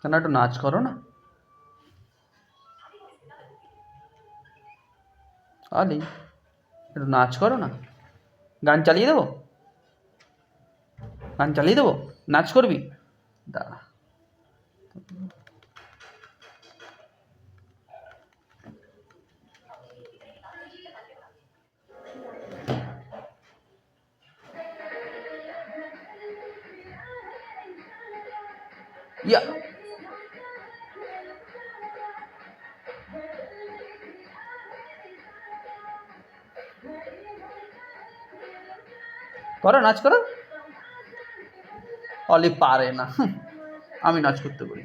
কেন একটু নাচ করো না। আলি একটু নাচ করো না। গান চালিয়ে দেবো, গান চালিয়ে দেবো, নাচ করবি? দাঁড়া। ইয়া, করো, নাচ করো। অলি পারে না, আমি নাচ করতে পারি।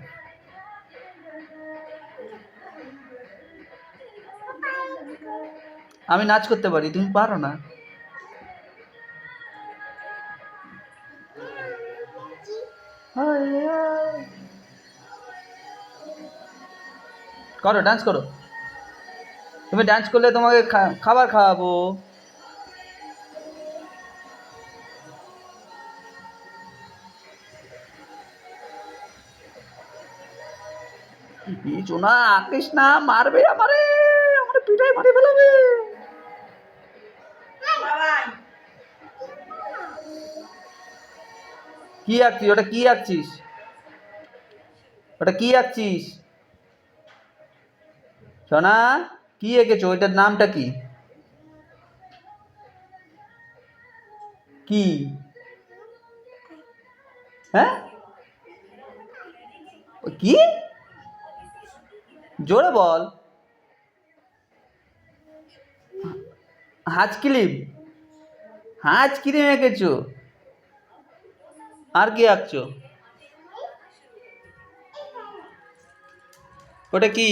আমি নাচ করতে পারি, তুমি পারো না। করো, ডান্স করো। তুমি ডান্স করলে তোমাকে খাবার খাওয়াবো। এই সোনা, আঁকিস না, মারবে আমারে, আমার পিঠায় মারি ফেলাবে। কি আঁকছিস ওটা? কি আঁকছিস ওটা? কি আঁকছিস সোনা? কি এঁকেছো? ওইটার নামটা কি? কি? হ্যাঁ, কি? জোরে বল। হাঁচ ক্লিপ, হাঁচ ক্রিম এঁকেছো? আর কি আঁকছো? ওটা কি?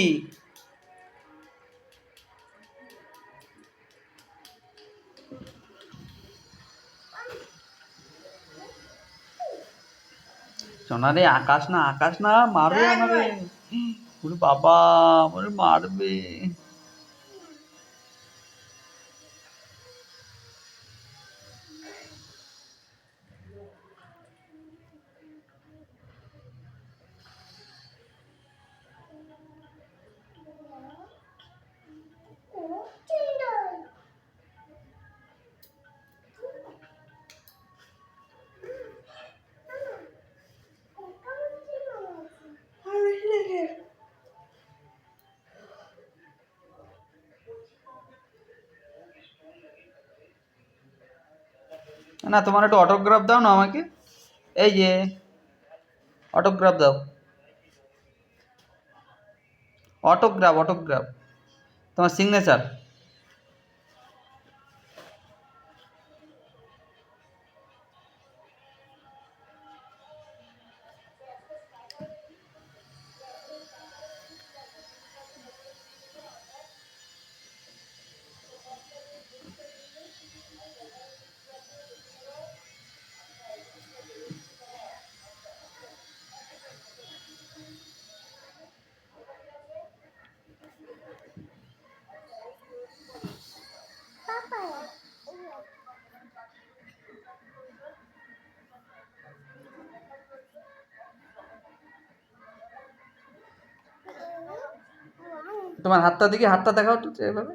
সোনা রে, আকাশ না, আকাশ না, মারবে আমারে। ওরে বাবা, আমারে মারবে। না, তোমার একটু অটোগ্রাফ দাও না আমাকে। এই যে, অটোগ্রাফ দাও। অটোগ্রাফ, অটোগ্রাফ, তোমার সিগনেচার। তোমার হাতটা দেখি, হাতটা দেখাও তো এভাবে।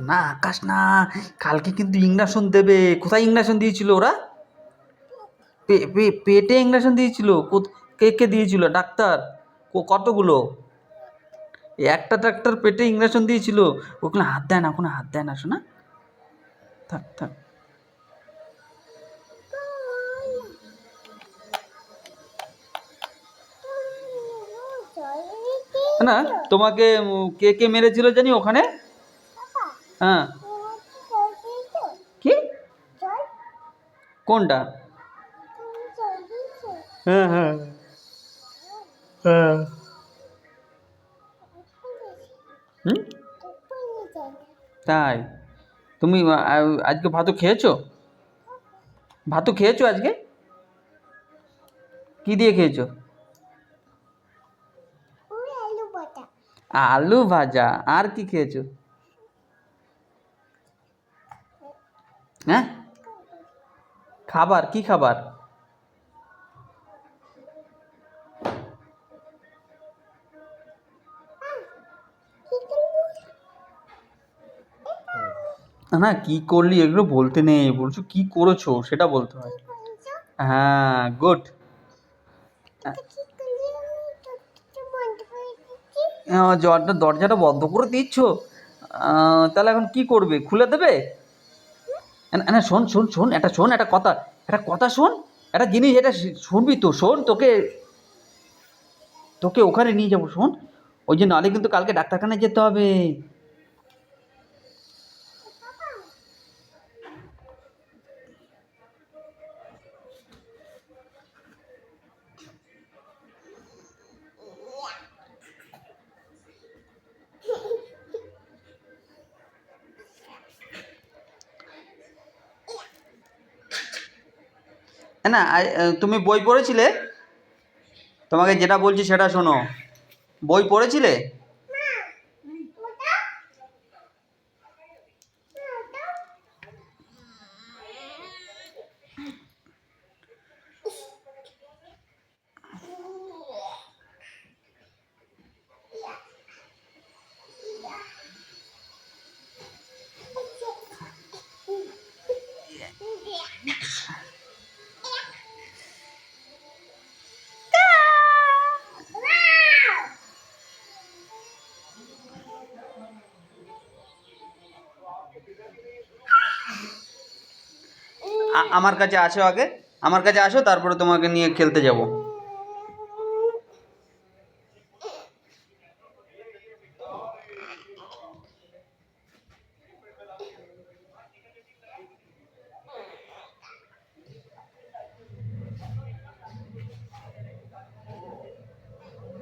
না, আকাশ না, কালকে কিন্তু ইঞ্জেকশন দেবে। কোথায় ইঞ্জেকশন দিয়েছিল ওরা? পেটে ইঞ্জেকশন দিয়েছিল? কে কে দিয়েছিল? ডাক্তার? কতগুলো? একটা ডাক্তার পেটে ইঞ্জেকশন দিয়েছিল। ওখানে হাত দেয় না, ওখানে হাত দেয় না শোনা। থাক থাক। না, তোমাকে কে কে মেরেছিল জানি ওখানে? হ্যাঁ। কি? কোনটা? হ্যাঁ হ্যাঁ হ্যাঁ। হুম, তাই? তুমি আজকে ভাতও খেয়েছো? ভাতও খেয়েছো আজকে? কি দিয়ে খেয়েছো? আলু ভাজা। আর কি খেয়েছো? হ্যাঁ, খাবার কি খাবার? না, কি করলি এগুলো বলতে নেই, বলছো কি করেছো সেটা বলতে হয়। হ্যাঁ, গুড। দরজাটা বন্ধ করে দিচ্ছ? তাহলে এখন কি করবে, খুলে দেবে? না না, শোন শোন শোন, একটা কথা, একটা কথা শোন, একটা জিনিস, এটা শুনবি তো, শোন, তোকে তোকে ওখানে নিয়ে যাবো, শোন। ওই যে নাহলে কিন্তু কালকে ডাক্তারখানায় যেতে হবে। না, তুমি বই পড়েছিলে? তোমাকে যেটা বলছি সেটা শোনো। বই পড়েছিলে? আমার কাছে আসো আগে, আমার কাছে আসো, তারপরে তোমাকে নিয়ে খেলতে যাব।